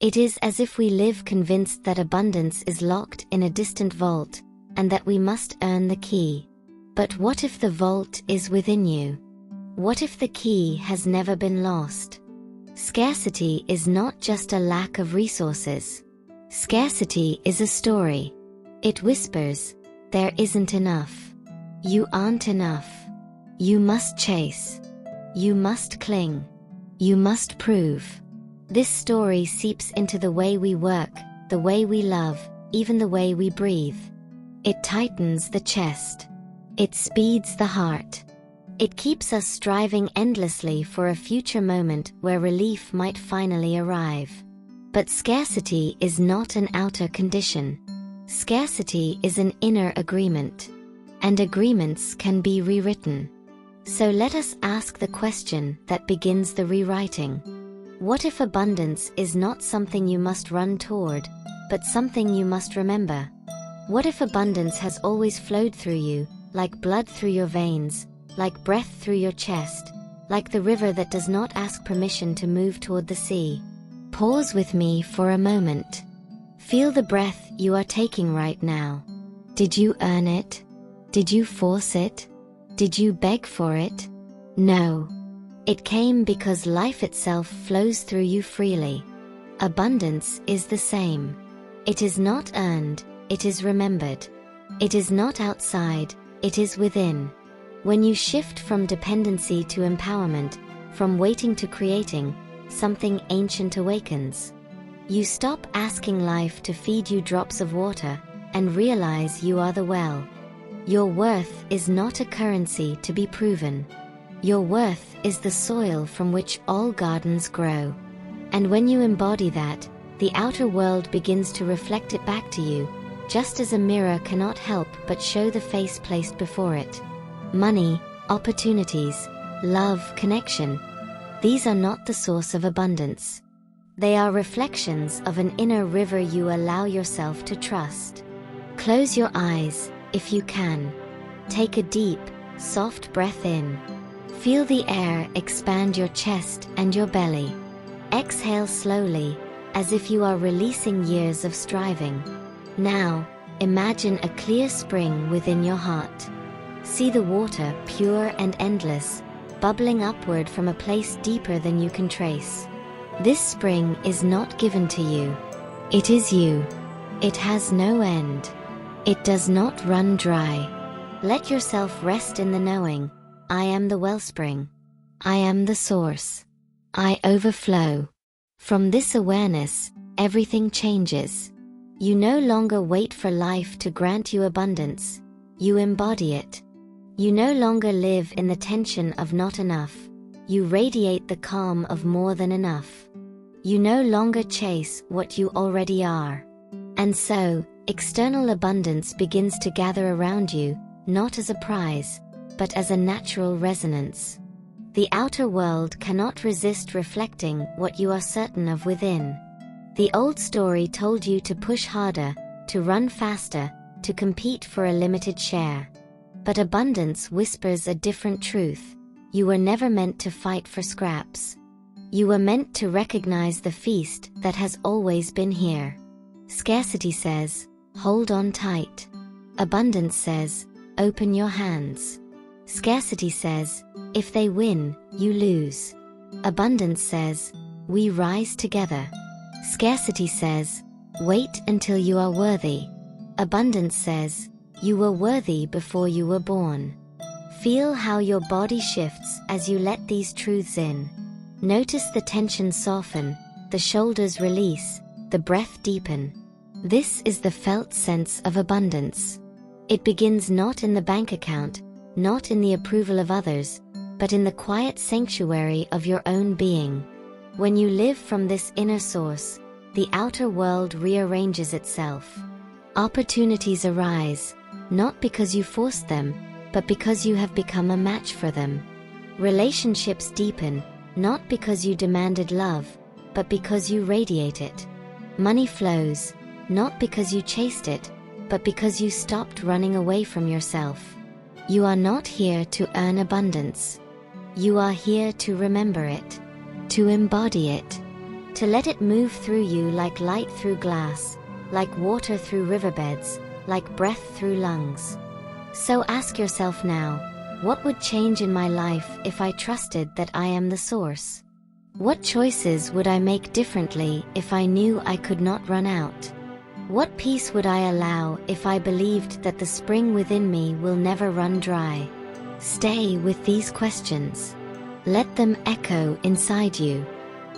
It is as if we live convinced that abundance is locked in a distant vault, and that we must earn the key. But what if the vault is within you? What if the key has never been lost? Scarcity is not just a lack of resources. Scarcity is a story. It whispers, there isn't enough. You aren't enough. You must chase. You must cling. You must prove. This story seeps into the way we work, the way we love, even the way we breathe. It tightens the chest. It speeds the heart. It keeps us striving endlessly for a future moment where relief might finally arrive. But scarcity is not an outer condition. Scarcity is an inner agreement. And agreements can be rewritten. So let us ask the question that begins the rewriting. What if abundance is not something you must run toward, but something you must remember? What if abundance has always flowed through you, like blood through your veins, like breath through your chest, like the river that does not ask permission to move toward the sea? Pause with me for a moment. Feel the breath you are taking right now. Did you earn it? Did you force it? Did you beg for it? No. It came because life itself flows through you freely. Abundance is the same. It is not earned, it is remembered. It is not outside, it is within. When you shift from dependency to empowerment, from waiting to creating, something ancient awakens. You stop asking life to feed you drops of water, and realize you are the well. Your worth is not a currency to be proven. Your worth is the soil from which all gardens grow. And when you embody that, the outer world begins to reflect it back to you, just as a mirror cannot help but show the face placed before it. Money, opportunities, love, connection. These are not the source of abundance. They are reflections of an inner river you allow yourself to trust. Close your eyes, if you can. Take a deep, soft breath in. Feel the air expand your chest and your belly. Exhale slowly, as if you are releasing years of striving. Now, imagine a clear spring within your heart. See the water, pure and endless, bubbling upward from a place deeper than you can trace. This spring is not given to you. It is you. It has no end. It does not run dry. Let yourself rest in the knowing, I am the wellspring. I am the source. I overflow. From this awareness, everything changes. You no longer wait for life to grant you abundance. You embody it. You no longer live in the tension of not enough. You radiate the calm of more than enough. You no longer chase what you already are. And so, external abundance begins to gather around you, not as a prize, but as a natural resonance. The outer world cannot resist reflecting what you are certain of within. The old story told you to push harder, to run faster, to compete for a limited share. But abundance whispers a different truth. You were never meant to fight for scraps. You were meant to recognize the feast that has always been here. Scarcity says, hold on tight. Abundance says, open your hands. Scarcity says, if they win, you lose. Abundance says, we rise together. Scarcity says, wait until you are worthy. Abundance says, you were worthy before you were born. Feel how your body shifts as you let these truths in. Notice the tension soften, the shoulders release, the breath deepen. This is the felt sense of abundance. It begins not in the bank account, not in the approval of others, but in the quiet sanctuary of your own being. When you live from this inner source, the outer world rearranges itself. Opportunities arise, not because you forced them, but because you have become a match for them. Relationships deepen, not because you demanded love, but because you radiate it. Money flows, not because you chased it, but because you stopped running away from yourself. You are not here to earn abundance. You are here to remember it, to embody it, to let it move through you like light through glass, like water through riverbeds, like breath through lungs. So ask yourself now, what would change in my life if I trusted that I am the source? What choices would I make differently if I knew I could not run out? What peace would I allow if I believed that the spring within me will never run dry? Stay with these questions. Let them echo inside you.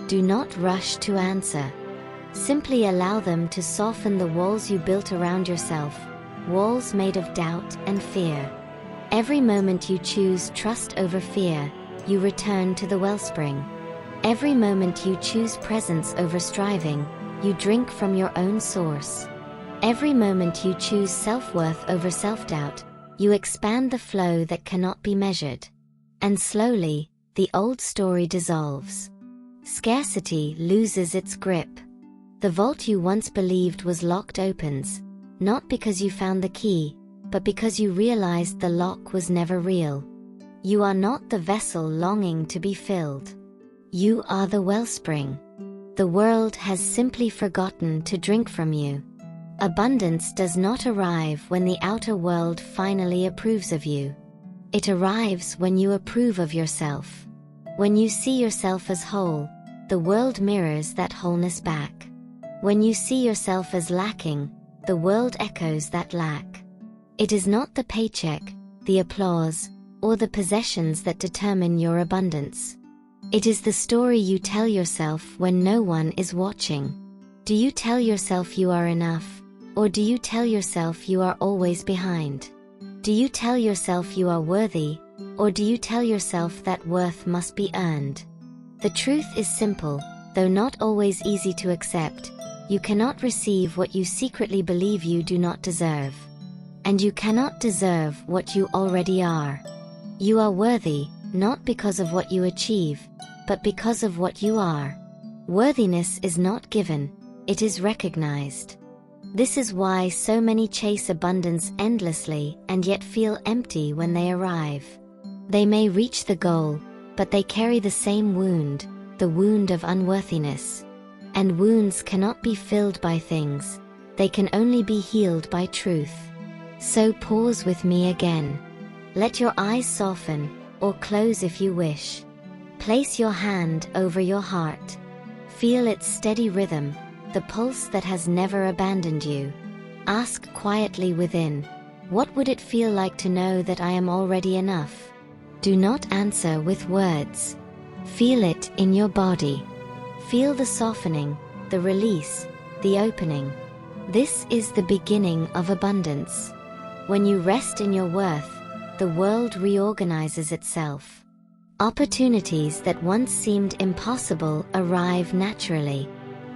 Do not rush to answer. Simply allow them to soften the walls you built around yourself, walls made of doubt and fear. Every moment you choose trust over fear, you return to the wellspring. Every moment you choose presence over striving, you drink from your own source. Every moment you choose self-worth over self-doubt, you expand the flow that cannot be measured. And slowly, the old story dissolves. Scarcity loses its grip. The vault you once believed was locked opens, not because you found the key, but because you realized the lock was never real. You are not the vessel longing to be filled. You are the wellspring. The world has simply forgotten to drink from you. Abundance does not arrive when the outer world finally approves of you. It arrives when you approve of yourself. When you see yourself as whole, the world mirrors that wholeness back. When you see yourself as lacking, the world echoes that lack. It is not the paycheck, the applause, or the possessions that determine your abundance. It is the story you tell yourself when no one is watching. Do you tell yourself you are enough, or do you tell yourself you are always behind? Do you tell yourself you are worthy, or do you tell yourself that worth must be earned? The truth is simple, though not always easy to accept. You cannot receive what you secretly believe you do not deserve. And you cannot deserve what you already are. You are worthy, not because of what you achieve, but because of what you are. Worthiness is not given, it is recognized. This is why so many chase abundance endlessly and yet feel empty when they arrive. They may reach the goal, but they carry the same wound, the wound of unworthiness. And wounds cannot be filled by things, they can only be healed by truth. So pause with me again. Let your eyes soften, or close if you wish. Place your hand over your heart. Feel its steady rhythm, the pulse that has never abandoned you. Ask quietly within, what would it feel like to know that I am already enough? Do not answer with words. Feel it in your body. Feel the softening, the release, the opening. This is the beginning of abundance. When you rest in your worth, the world reorganizes itself. Opportunities that once seemed impossible arrive naturally.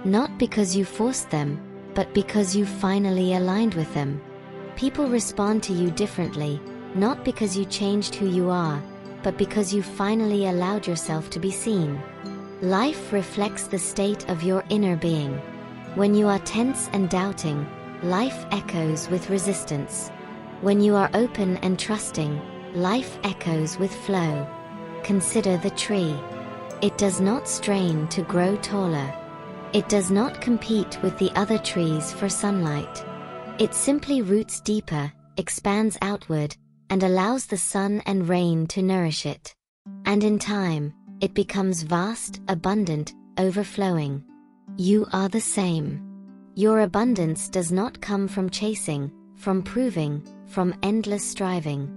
Not because you forced them, but because you finally aligned with them. People respond to you differently, not because you changed who you are, but because you finally allowed yourself to be seen. Life reflects the state of your inner being. When you are tense and doubting, life echoes with resistance. When you are open and trusting, life echoes with flow. Consider the tree. It does not strain to grow taller. It does not compete with the other trees for sunlight. It simply roots deeper, expands outward, and allows the sun and rain to nourish it. And in time, it becomes vast, abundant, overflowing. You are the same. Your abundance does not come from chasing, from proving, from endless striving.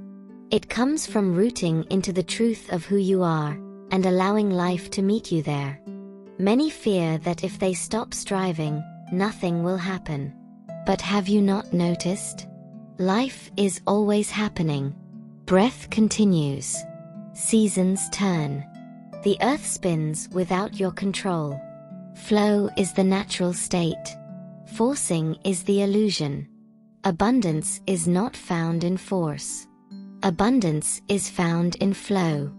It comes from rooting into the truth of who you are, and allowing life to meet you there. Many fear that if they stop striving, nothing will happen. But have you not noticed? Life is always happening. Breath continues. Seasons turn. The earth spins without your control. Flow is the natural state. Forcing is the illusion. Abundance is not found in force. Abundance is found in flow.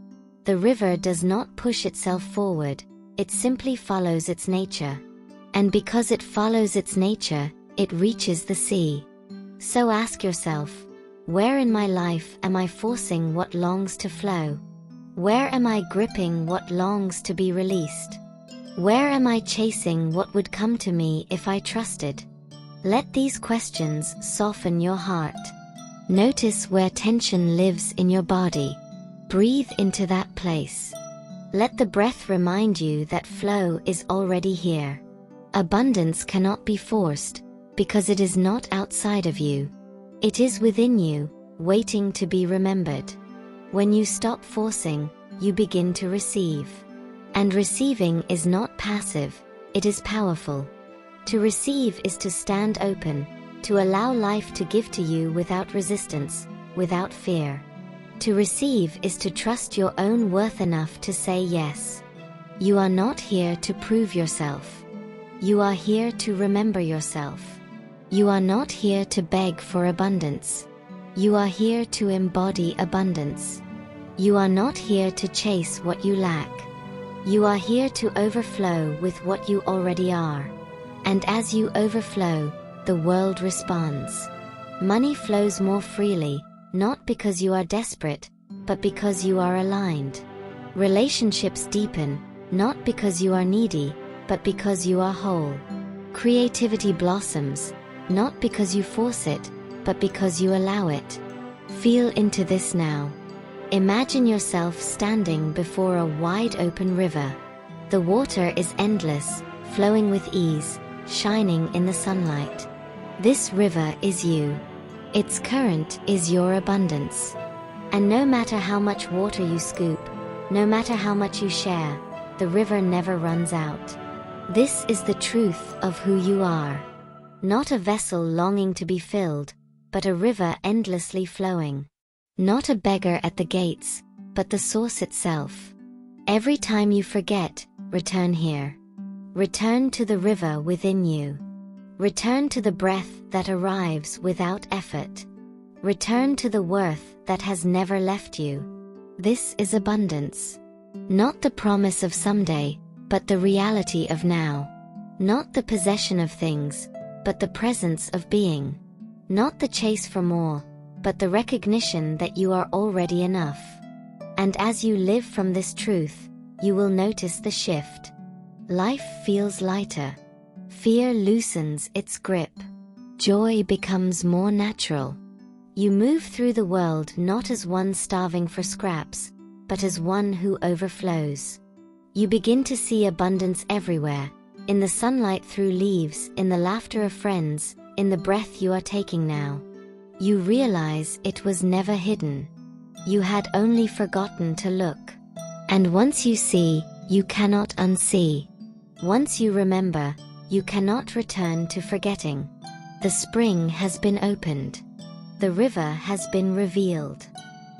The river does not push itself forward, it simply follows its nature. And because it follows its nature, it reaches the sea. So ask yourself, where in my life am I forcing what longs to flow? Where am I gripping what longs to be released? Where am I chasing what would come to me if I trusted? Let these questions soften your heart. Notice where tension lives in your body. Breathe into that place. Let the breath remind you that flow is already here. Abundance cannot be forced, because it is not outside of you. It is within you, waiting to be remembered. When you stop forcing, you begin to receive. And receiving is not passive, it is powerful. To receive is to stand open, to allow life to give to you without resistance, without fear. To receive is to trust your own worth enough to say yes. You are not here to prove yourself. You are here to remember yourself. You are not here to beg for abundance. You are here to embody abundance. You are not here to chase what you lack. You are here to overflow with what you already are. And as you overflow, the world responds. Money flows more freely, not because you are desperate, but because you are aligned. Relationships deepen, not because you are needy, but because you are whole. Creativity blossoms, not because you force it, but because you allow it. Feel into this now. Imagine yourself standing before a wide-open river. The water is endless, flowing with ease, shining in the sunlight. This river is you. Its current is your abundance. And no matter how much water you scoop, no matter how much you share, the river never runs out. This is the truth of who you are. Not a vessel longing to be filled, but a river endlessly flowing. Not a beggar at the gates, but the source itself. Every time you forget, return here. Return to the river within you. Return to the breath that arrives without effort. Return to the worth that has never left you. This is abundance. Not the promise of someday, but the reality of now. Not the possession of things, but the presence of being. Not the chase for more, but the recognition that you are already enough. And as you live from this truth, you will notice the shift. Life feels lighter. Fear loosens its grip. Joy becomes more natural. You move through the world not as one starving for scraps, but as one who overflows. You begin to see abundance everywhere, in the sunlight through leaves, in the laughter of friends, in the breath you are taking now. You realize it was never hidden. You had only forgotten to look. And once you see, you cannot unsee. Once you remember, you cannot return to forgetting. The spring has been opened. The river has been revealed.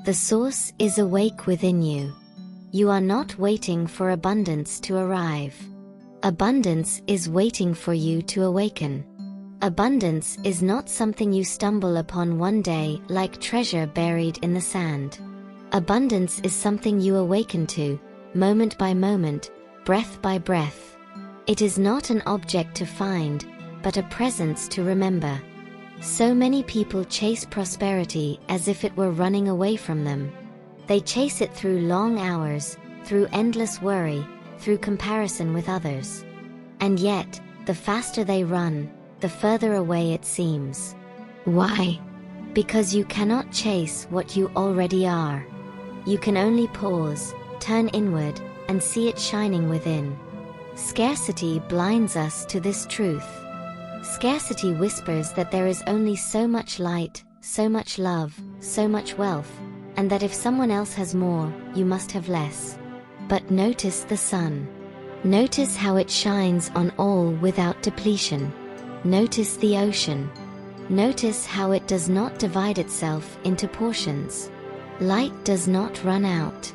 The source is awake within you. You are not waiting for abundance to arrive. Abundance is waiting for you to awaken. Abundance is not something you stumble upon one day like treasure buried in the sand. Abundance is something you awaken to, moment by moment, breath by breath. It is not an object to find, but a presence to remember. So many people chase prosperity as if it were running away from them. They chase it through long hours, through endless worry, through comparison with others. And yet, the faster they run, the further away it seems. Why? Because you cannot chase what you already are. You can only pause, turn inward, and see it shining within. Scarcity blinds us to this truth. Scarcity whispers that there is only so much light, so much love, so much wealth, and that if someone else has more, you must have less. But notice the sun. Notice how it shines on all without depletion. Notice the ocean. Notice how it does not divide itself into portions. Light does not run out.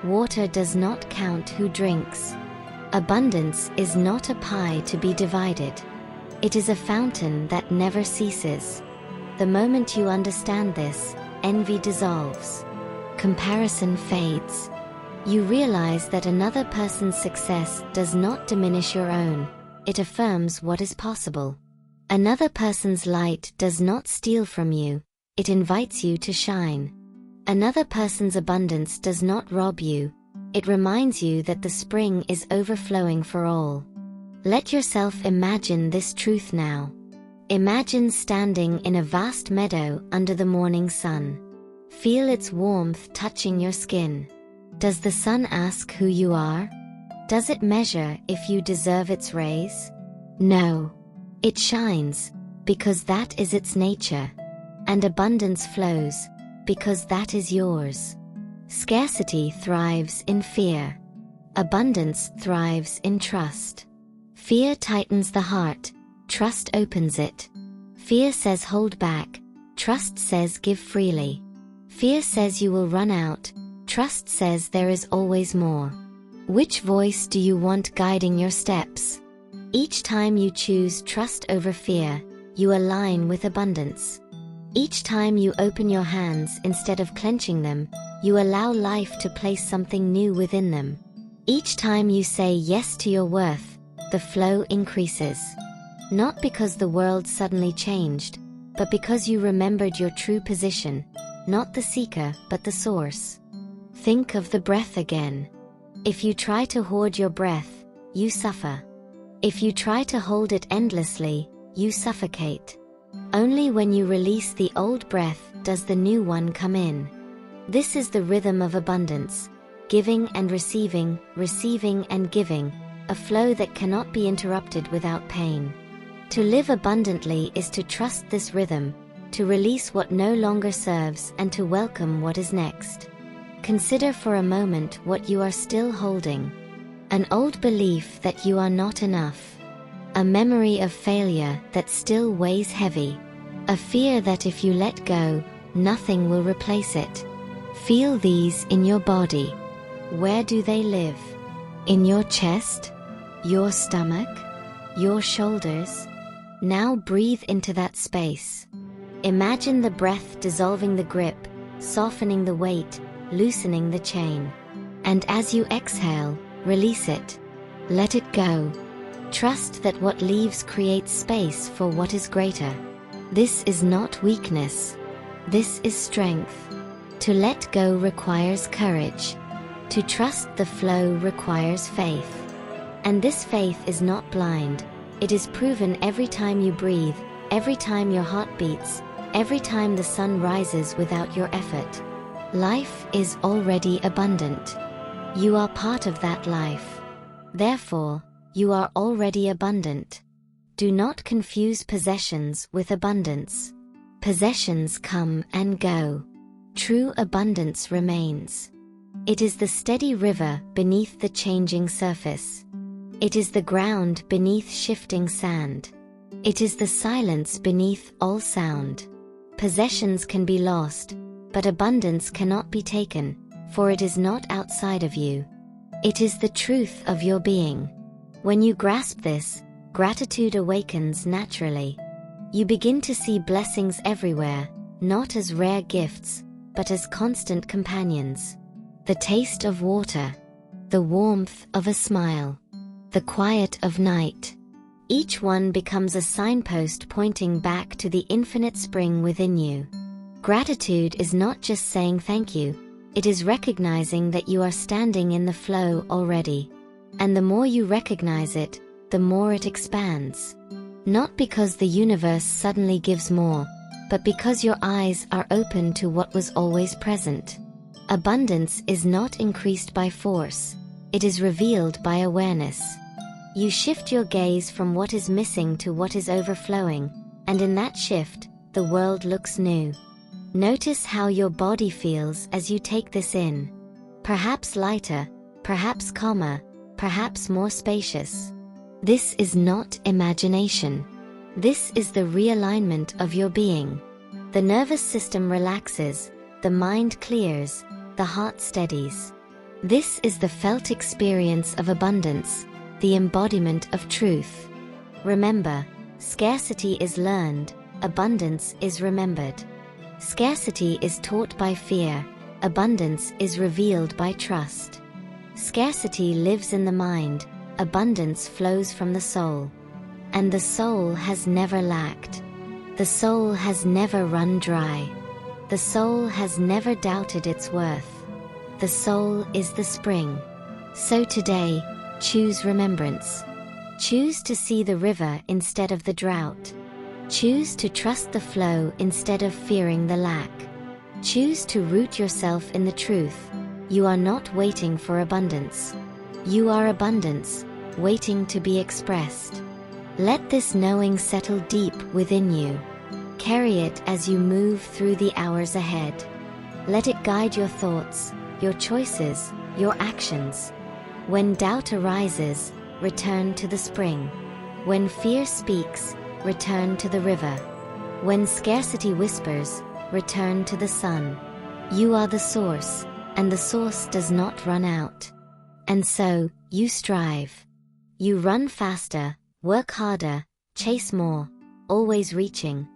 Water does not count who drinks. Abundance is not a pie to be divided. It is a fountain that never ceases. The moment you understand this, envy dissolves. Comparison fades. You realize that another person's success does not diminish your own. It affirms what is possible. Another person's light does not steal from you, it invites you to shine. Another person's abundance does not rob you, It reminds you that the spring is overflowing for all. Let yourself imagine this truth now. Imagine standing in a vast meadow under the morning sun. Feel its warmth touching your skin. Does the sun ask who you are? Does it measure if you deserve its rays? No. It shines, because that is its nature. And abundance flows, because that is yours. Scarcity thrives in fear. Abundance thrives in trust. Fear tightens the heart, trust opens it. Fear says hold back, trust says give freely. Fear says you will run out, trust says there is always more. Which voice do you want guiding your steps? Each time you choose trust over fear, you align with abundance. Each time you open your hands instead of clenching them, you allow life to place something new within them. Each time you say yes to your worth, the flow increases. Not because the world suddenly changed, but because you remembered your true position, not the seeker but the source. Think of the breath again. If you try to hoard your breath, you suffer. If you try to hold it endlessly, you suffocate. Only when you release the old breath does the new one come in. This is the rhythm of abundance, giving and receiving, receiving and giving, a flow that cannot be interrupted without pain. To live abundantly is to trust this rhythm, to release what no longer serves and to welcome what is next. Consider for a moment what you are still holding. An old belief that you are not enough. A memory of failure that still weighs heavy. A fear that if you let go, nothing will replace it. Feel these in your body. Where do they live? In your chest? Your stomach? Your shoulders? Now breathe into that space. Imagine the breath dissolving the grip, softening the weight, loosening the chain. And as you exhale, release it. Let it go. Trust that what leaves creates space for what is greater. This is not weakness. This is strength. To let go requires courage. To trust the flow requires faith. And this faith is not blind. It is proven every time you breathe, every time your heart beats, every time the sun rises without your effort. Life is already abundant. You are part of that life. Therefore, you are already abundant. Do not confuse possessions with abundance. Possessions come and go. True abundance remains. It is the steady river beneath the changing surface. It is the ground beneath shifting sand. It is the silence beneath all sound. Possessions can be lost, but abundance cannot be taken, for it is not outside of you. It is the truth of your being. When you grasp this, gratitude awakens naturally. You begin to see blessings everywhere, not as rare gifts, but as constant companions. The taste of water, the warmth of a smile, the quiet of night. Each one becomes a signpost pointing back to the infinite spring within you. Gratitude is not just saying thank you, it is recognizing that you are standing in the flow already. And the more you recognize it, the more it expands. Not because the universe suddenly gives more, but because your eyes are open to what was always present. Abundance is not increased by force, it is revealed by awareness. You shift your gaze from what is missing to what is overflowing, and in that shift, the world looks new. Notice how your body feels as you take this in. Perhaps lighter, perhaps calmer, perhaps more spacious. This is not imagination. This is the realignment of your being. The nervous system relaxes, the mind clears, the heart steadies. This is the felt experience of abundance, the embodiment of truth. Remember, scarcity is learned, abundance is remembered. Scarcity is taught by fear, abundance is revealed by trust. Scarcity lives in the mind, abundance flows from the soul. And the soul has never lacked. The soul has never run dry. The soul has never doubted its worth. the soul is the spring. So today, choose remembrance. Choose to see the river instead of the drought. Choose to trust the flow instead of fearing the lack. Choose to root yourself in the truth. You are not waiting for abundance. You are abundance, waiting to be expressed. Let this knowing settle deep within you. Carry it as you move through the hours ahead. Let it guide your thoughts, your choices, your actions. When doubt arises, return to the spring. When fear speaks, return to the river. When scarcity whispers, return to the sun. You are the source, and the source does not run out. And so, you strive. You run faster, work harder, chase more, always reaching.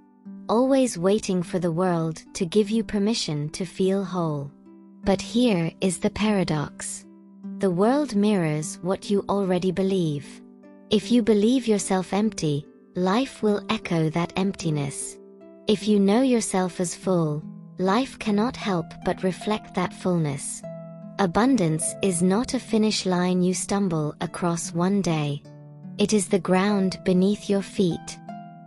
Always waiting for the world to give you permission to feel whole. But here is the paradox. The world mirrors what you already believe. If you believe yourself empty, life will echo that emptiness. If you know yourself as full, life cannot help but reflect that fullness. Abundance is not a finish line you stumble across one day. It is the ground beneath your feet,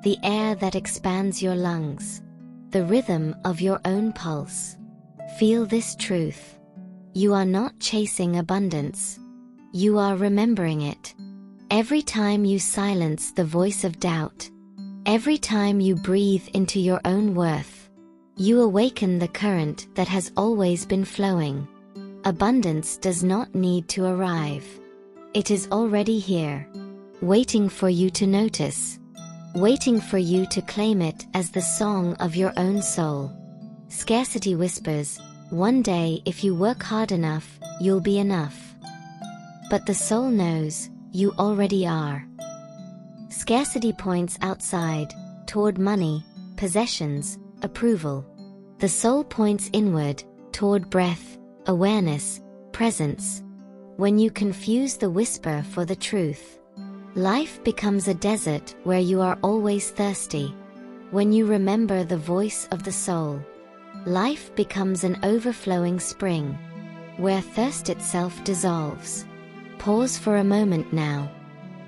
the air that expands your lungs, the rhythm of your own pulse. Feel this truth. You are not chasing abundance. You are remembering it. Every time you silence the voice of doubt, every time you breathe into your own worth, you awaken the current that has always been flowing. Abundance does not need to arrive. It is already here, waiting for you to notice, waiting for you to claim it as the song of your own soul. Scarcity whispers, one day if you work hard enough, you'll be enough. But the soul knows, you already are. Scarcity points outside, toward money, possessions, approval. The soul points inward, toward breath, awareness, presence. When you confuse the whisper for the truth, life becomes a desert where you are always thirsty. When you remember the voice of the soul, life becomes an overflowing spring, where thirst itself dissolves. Pause for a moment now.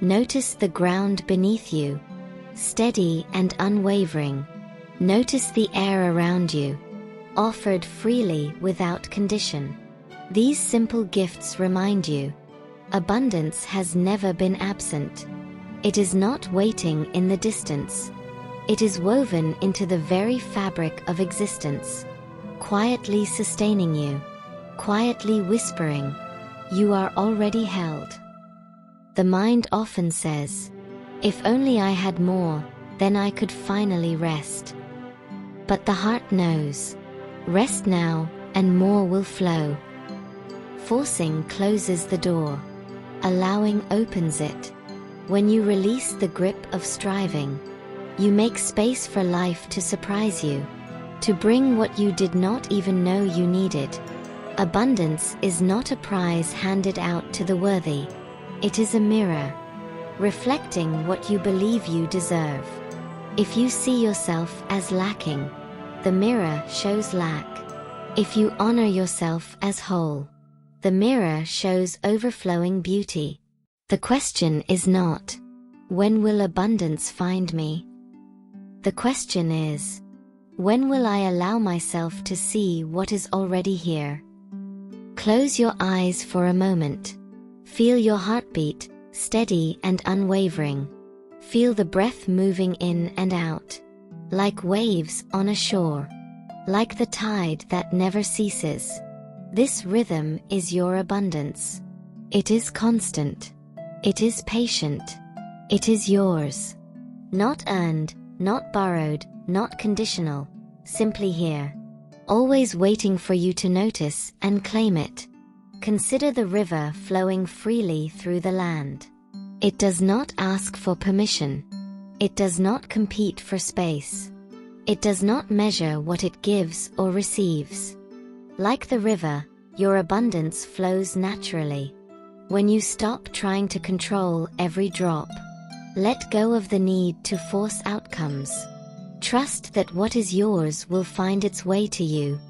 Notice the ground beneath you, steady and unwavering. Notice the air around you, offered freely without condition. These simple gifts remind you, abundance has never been absent. It is not waiting in the distance. It is woven into the very fabric of existence, quietly sustaining you, quietly whispering, you are already held. The mind often says, if only I had more, then I could finally rest. But the heart knows, rest now, and more will flow. Forcing closes the door, allowing opens it. When you release the grip of striving, you make space for life to surprise you, to bring what you did not even know you needed. Abundance is not a prize handed out to the worthy. It is a mirror, reflecting what you believe you deserve. If you see yourself as lacking, the mirror shows lack. If you honor yourself as whole, the mirror shows overflowing beauty. The question is not, when will abundance find me? The question is, when will I allow myself to see what is already here? Close your eyes for a moment. Feel your heartbeat, steady and unwavering. Feel the breath moving in and out, like waves on a shore, like the tide that never ceases. This rhythm is your abundance. It is constant. It is patient. It is yours. Not earned, not borrowed, not conditional, simply here. Always waiting for you to notice and claim it. Consider the river flowing freely through the land. It does not ask for permission. It does not compete for space. It does not measure what it gives or receives. Like the river, your abundance flows naturally. When you stop trying to control every drop, let go of the need to force outcomes. Trust that what is yours will find its way to you.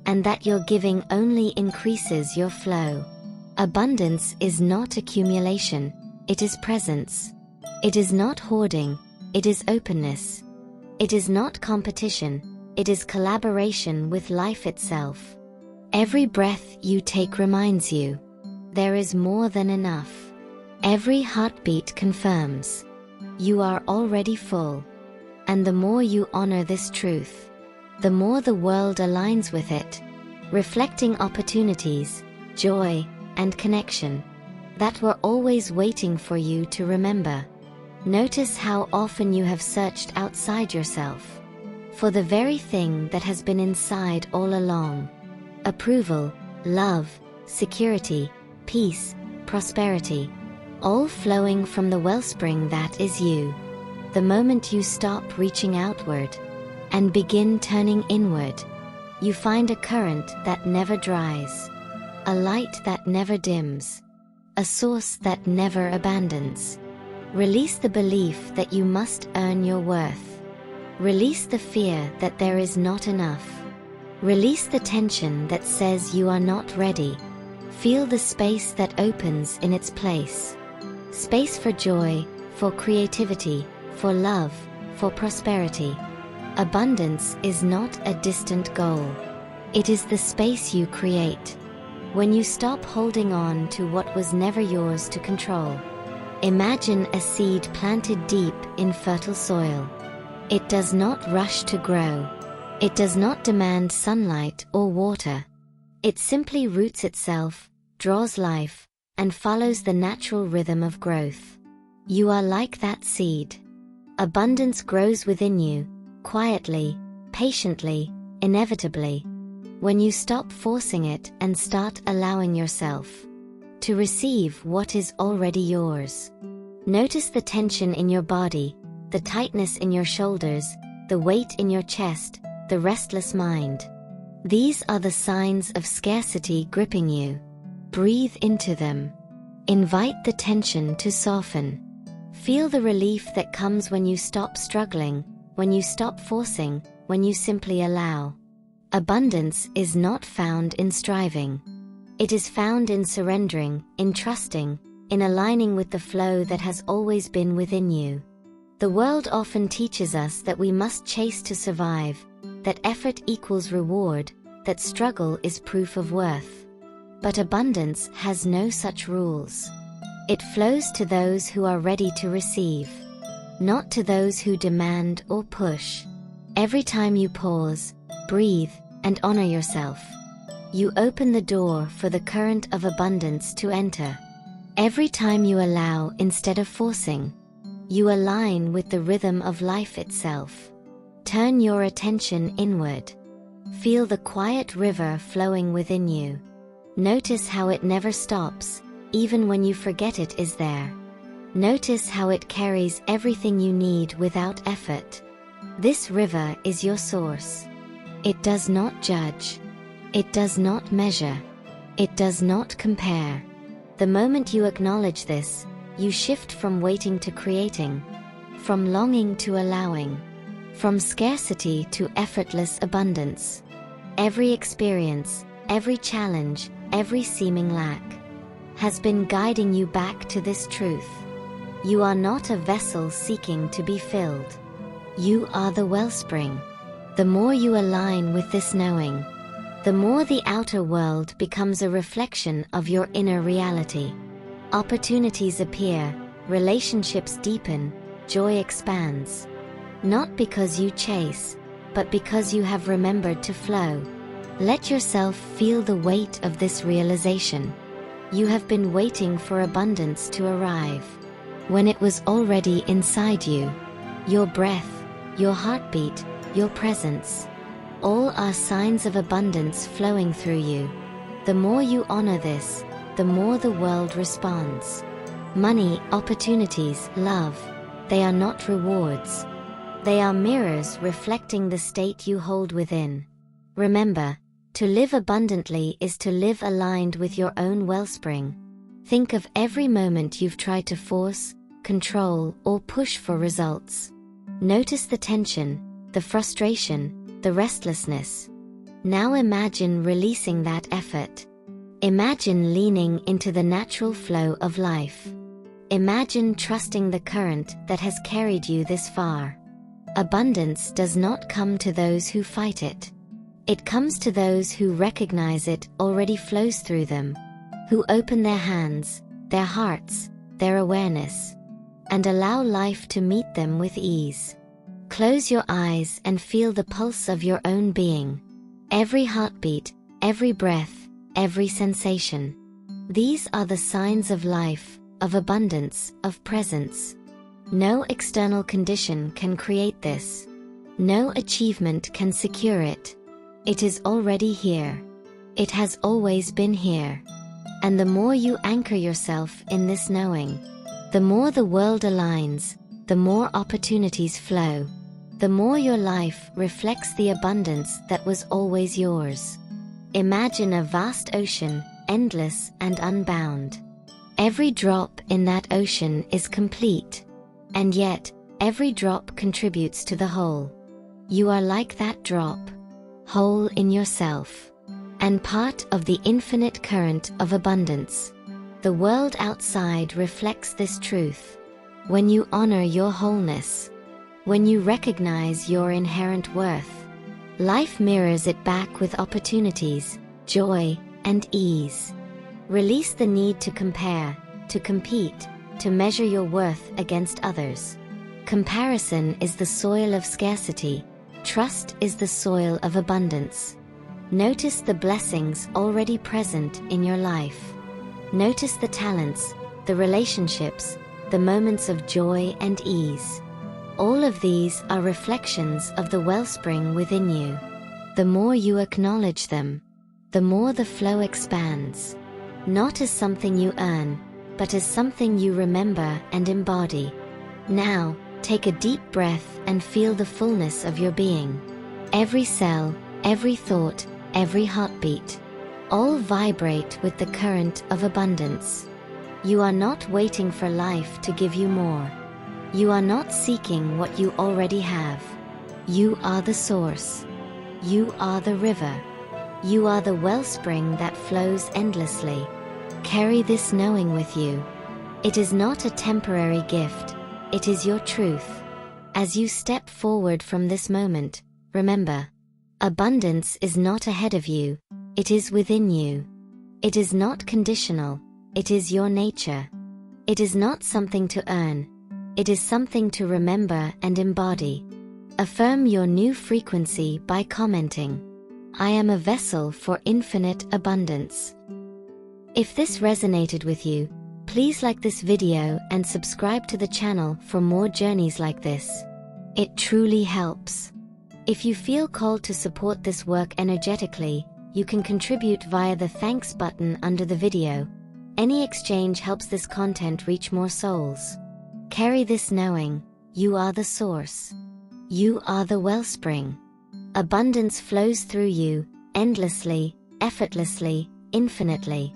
and that your giving only increases your flow. Abundance is not accumulation, it is presence. It is not hoarding, it is openness. It is not competition, it is collaboration with life itself. Every breath you take reminds you, there is more than enough. Every heartbeat confirms, you are already full. And the more you honor this truth, the more the world aligns with it, reflecting opportunities, joy, and connection that were always waiting for you to remember. Notice how often you have searched outside yourself for the very thing that has been inside all along. Approval, love, security, peace, prosperity, all flowing from the wellspring that is you. The moment you stop reaching outward and begin turning inward, you find a current that never dries, a light that never dims, a source that never abandons. Release the belief that you must earn your worth. Release the fear that there is not enough. Release the tension that says you are not ready. Feel the space that opens in its place. Space for joy, for creativity, for love, for prosperity. Abundance is not a distant goal. It is the space you create when you stop holding on to what was never yours to control. Imagine a seed planted deep in fertile soil. It does not rush to grow. It does not demand sunlight or water. It simply roots itself, draws life, and follows the natural rhythm of growth. You are like that seed. Abundance grows within you, quietly, patiently, inevitably, when you stop forcing it and start allowing yourself to receive what is already yours. Notice the tension in your body, the tightness in your shoulders, the weight in your chest, the restless mind. These are the signs of scarcity gripping you. Breathe into them. Invite the tension to soften. Feel the relief that comes when you stop struggling, when you stop forcing, when you simply allow. Abundance is not found in striving. It is found in surrendering, in trusting, in aligning with the flow that has always been within you. The world often teaches us that we must chase to survive, that effort equals reward, that struggle is proof of worth. But abundance has no such rules. It flows to those who are ready to receive, not to those who demand or push. Every time you pause, breathe, and honor yourself, you open the door for the current of abundance to enter. Every time you allow instead of forcing, you align with the rhythm of life itself. Turn your attention inward. Feel the quiet river flowing within you. Notice how it never stops, even when you forget it is there. Notice how it carries everything you need without effort. This river is your source. It does not judge. It does not measure. It does not compare. The moment you acknowledge this, you shift from waiting to creating, from longing to allowing, from scarcity to effortless abundance. Every experience, every challenge, every seeming lack has been guiding you back to this truth. You are not a vessel seeking to be filled. You are the wellspring. The more you align with this knowing, the more the outer world becomes a reflection of your inner reality. Opportunities appear, relationships deepen, joy expands. Not because you chase, but because you have remembered to flow. Let yourself feel the weight of this realization. You have been waiting for abundance to arrive, when it was already inside you. Your breath, your heartbeat, your presence, all are signs of abundance flowing through you. The more you honor this, the more the world responds. Money, opportunities, love, they are not rewards. They are mirrors reflecting the state you hold within. Remember, to live abundantly is to live aligned with your own wellspring. Think of every moment you've tried to force, control, or push for results. Notice the tension, the frustration, the restlessness. Now imagine releasing that effort. Imagine leaning into the natural flow of life. Imagine trusting the current that has carried you this far. Abundance does not come to those who fight it. It comes to those who recognize it already flows through them, who open their hands, their hearts, their awareness, and allow life to meet them with ease. Close your eyes and feel the pulse of your own being. Every heartbeat, every breath, every sensation. These are the signs of life, of abundance, of presence. No external condition can create this. No achievement can secure it. It is already here. It has always been here. And the more you anchor yourself in this knowing, the more the world aligns, the more opportunities flow, the more your life reflects the abundance that was always yours. Imagine a vast ocean, endless and unbound. Every drop in that ocean is complete, and yet, every drop contributes to the whole. You are like that drop, whole in yourself, and part of the infinite current of abundance. The world outside reflects this truth. When you honor your wholeness, when you recognize your inherent worth, life mirrors it back with opportunities, joy, and ease. Release the need to compare, to compete, to measure your worth against others. Comparison is the soil of scarcity. Trust is the soil of abundance. Notice the blessings already present in your life. Notice the talents, the relationships, the moments of joy and ease. All of these are reflections of the wellspring within you. The more you acknowledge them, the more the flow expands. Not as something you earn, but as something you remember and embody. Now, take a deep breath and feel the fullness of your being. Every cell, every thought, every heartbeat, all vibrate with the current of abundance. You are not waiting for life to give you more. You are not seeking what you already have. You are the source. You are the river. You are the wellspring that flows endlessly. Carry this knowing with you. It is not a temporary gift, it is your truth. As you step forward from this moment, remember, abundance is not ahead of you, it is within you. It is not conditional, it is your nature. It is not something to earn, it is something to remember and embody. Affirm your new frequency by commenting, "I am a vessel for infinite abundance." If this resonated with you, please like this video and subscribe to the channel for more journeys like this. It truly helps. If you feel called to support this work energetically, you can contribute via the thanks button under the video. Any exchange helps this content reach more souls. Carry this knowing, you are the source. You are the wellspring. Abundance flows through you, endlessly, effortlessly, infinitely.